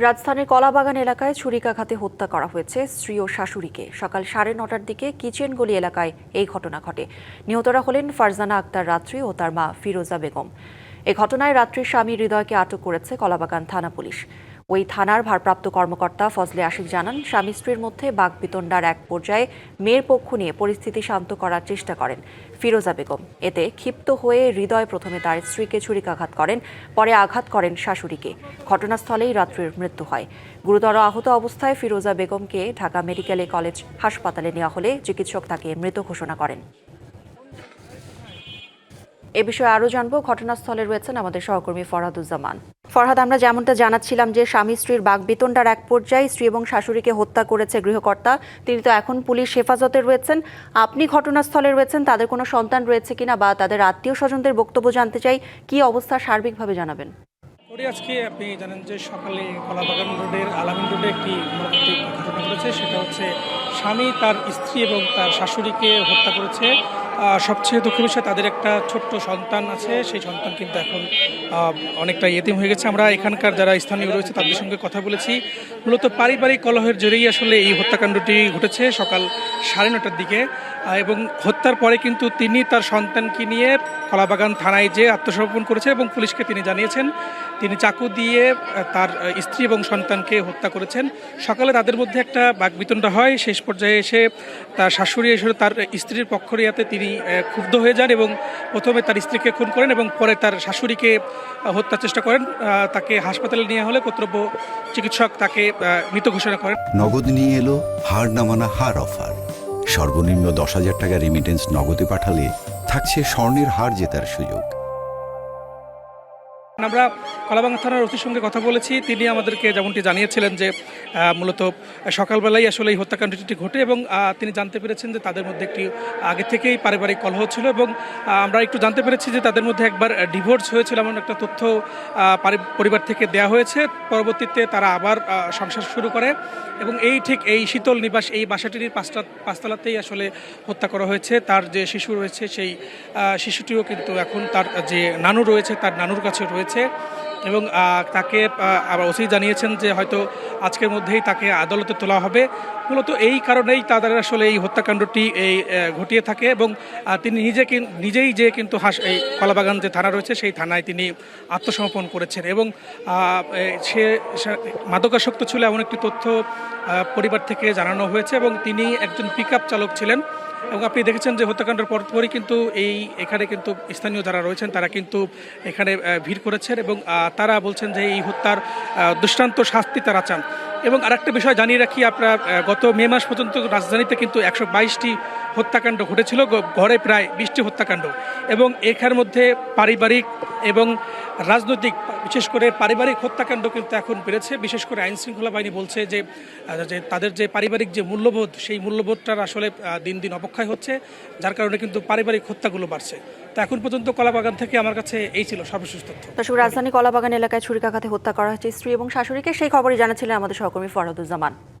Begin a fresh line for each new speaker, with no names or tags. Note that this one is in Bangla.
রাজধানীর কলাবাগান এলাকায় ছুরিকাঘাতে হত্যা করা হয়েছে স্ত্রী ও শাশুড়িকে। সকাল 9:30টার দিকে কিচেন গলি এলাকায় এই ঘটনা ঘটে। নিহতরা হলেন ফারজানা আক্তার রাত্রি ও তার মা ফিরোজা বেগম। এই ঘটনায় রাত্রির স্বামী হৃদয়কে আটক করেছে কলাবাগান থানা পুলিশ। ওই থানার ভারপ্রাপ্ত কর্মকর্তা ফজলে আশিক জানান, স্বামী স্ত্রীর মধ্যে বাকবিতণ্ডার এক পর্যায়ে মেয়ের পক্ষ নিয়ে পরিস্থিতি শান্ত করার চেষ্টা করেন ফিরোজা বেগম। এতে ক্ষিপ্ত হয়ে হৃদয় প্রথমে তার স্ত্রীকে ছুরিকাঘাত করেন, পরে আঘাত করেন শাশুড়িকে। ঘটনাস্থলেই রাত্রির মৃত্যু হয়। গুরুতর আহত অবস্থায় ফিরোজা বেগমকে ঢাকা মেডিকেল কলেজ হাসপাতালে নেওয়া হলে চিকিৎসক তাকে মৃত ঘোষণা করেন। এ বিষয়ে আরও জানবো, ঘটনাস্থলে রয়েছেন আমাদের সহকর্মী ফরহাদুজ্জামান। ফরহাদ, আমরা যেমনটা জানাচ্ছিলাম যে স্বামী স্ত্রীর বাকবিতণ্ডার এক পর্যায়ে স্ত্রী এবং শাশুড়িকে হত্যা করেছে গৃহকর্তা। তিনি তো এখন পুলিশ হেফাজতে রয়েছেন। আপনি ঘটনাস্থলে রয়েছেন, তাদের কোনো সন্তান রয়েছে কিনা বা তাদের আত্মীয় স্বজনদের বক্তব্য জানতে চাই। কি অবস্থা সার্বিকভাবে জানাবেন।
আজকে আপনি জানেন যে সকালে কলাবাগান রোডের আলামিন রোডে একটি মর্মান্তিক ঘটনা ঘটেছে। সেটা হচ্ছে স্বামী তার স্ত্রী এবং তার শাশুড়িকে হত্যা করেছে। সবচেয়ে দুঃখের বিষয়, তাদের একটা ছোট্ট সন্তান আছে। সেই সন্তান কিন্তু এখন অনেকটা ইয়েতিম হয়ে গেছে। আমরা এখানকার যারা স্থানীয় রয়েছে তাদের সঙ্গে কথা বলেছি। মূলত পারিবারিক কলহের জেরেই আসলে এই হত্যাকাণ্ডটি ঘটেছে সকাল 9:30টার দিকে। এবং হত্যার পরে কিন্তু তিনি তার সন্তানকে নিয়ে কলাবাগান থানায় যে আত্মসমর্পণ করেছে এবং পুলিশকে তিনি জানিয়েছেন তিনি চাকু দিয়ে তার স্ত্রী এবং সন্তানকে হত্যা করেছেন। সকালে তাদের মধ্যে একটা বাকবিতণ্ডা হয়। শেষ পর্যায়ে এসে তার শাশুড়ি এসে তার স্ত্রীর পক্ষ নিয়াতে তিনি ক্ষুব্ধ হয়ে যান এবং প্রথমে তার স্ত্রীকে খুন করেন এবং পরে তার শাশুড়িকে হত্যার চেষ্টা করেন। তাকে হাসপাতালে নেওয়া হলে কর্তব্য চিকিৎসক তাকে মৃত ঘোষণা করেন।
নগদ নিয়ে এলো হার নামানা হার অফার। সর্বনিম্ন 10,000 টাকা রেমিটেন্স নগদে পাঠালে থাকছে স্বর্ণের হার জেতার সুযোগ।
আমরা কলাবাগান থানার ওসির সঙ্গে কথা বলেছি। তিনি আমাদেরকে যেমনটি জানিয়েছিলেন যে মূলত সকালবেলায় আসলে এই হত্যাকাণ্ডটি ঘটে এবং তিনি জানতে পেরেছেন যে তাদের মধ্যে একটি আগে থেকেই পারিবারিক কলহ ছিল এবং আমরা একটু জানতে পেরেছি যে তাদের মধ্যে একবার ডিভোর্স হয়েছিল এমন একটা তথ্য পরিবার থেকে দেয়া হয়েছে। পরবর্তীতে তারা আবার সংসার শুরু করে এবং এই শীতল নিবাস এই বাসাটির পাঁচতলাতেই আসলে হত্যা করা হয়েছে। তার যে শিশু রয়েছে সেই শিশুটিও কিন্তু এখন তার যে নানু রয়েছে তার নানুর কাছে রয়েছে এবং তাকে আবার ওসি জানিয়েছেন যে হয়তো আজকের মধ্যেই তাকে আদালতে তোলা হবে। মূলত এই কারণেই তাদের আসলে এই হত্যাকাণ্ডটি ঘটিয়ে থাকে এবং তিনি নিজেই যে কিন্তু এই কলাবাগান যে থানা রয়েছে সেই থানায় তিনি আত্মসমর্পণ করেছেন এবং সে মাদকাসক্ত ছিল এমন একটি তথ্য পরিবার থেকে জানানো হয়েছে এবং তিনি একজন পিকআপ চালক ছিলেন। এবং আপনি দেখেছেন যে হত্যাকাণ্ডের পরপরই কিন্তু এখানে কিন্তু স্থানীয় যারা রয়েছেন তারা কিন্তু এখানে ভিড় করেছেন এবং তারা বলছেন যে এই হত্যার দৃষ্টান্ত শাস্তি তারা চান। এবং আরেকটা বিষয় জানিয়ে রাখি, আপনার গত মে মাস পর্যন্ত রাজধানীতে কিন্তু 122টি হত্যাকাণ্ড ঘটেছিল, গড়ে প্রায় 20টি হত্যাকাণ্ড। এবং এখার মধ্যে পারিবারিক এবং রাজনৈতিক, বিশেষ করে পারিবারিক হত্যাকাণ্ড কিন্তু এখন বেড়েছে। বিশেষ করে আইনশৃঙ্খলা বাহিনী বলছে যে তাদের যে পারিবারিক যে মূল্যবোধ সেই মূল্যবোধটার আসলে দিন দিন অবক্ষয় হচ্ছে, যার কারণে কিন্তু পারিবারিক হত্যাগুলো বাড়ছে। তো এখন পর্যন্ত কলাবাগান থেকে আমার কাছে এই ছিল সর্বশেষ তথ্য।
দর্শক, রাজধানী কলাবাগান এলাকায় ছুরিকাঘাতে হত্যা করা হয়েছে স্ত্রী এবং শাশুড়িকে। সেই খবরই জানাচ্ছিলেন আমাদের সহকর্মী ফরহাদুজ্জামান।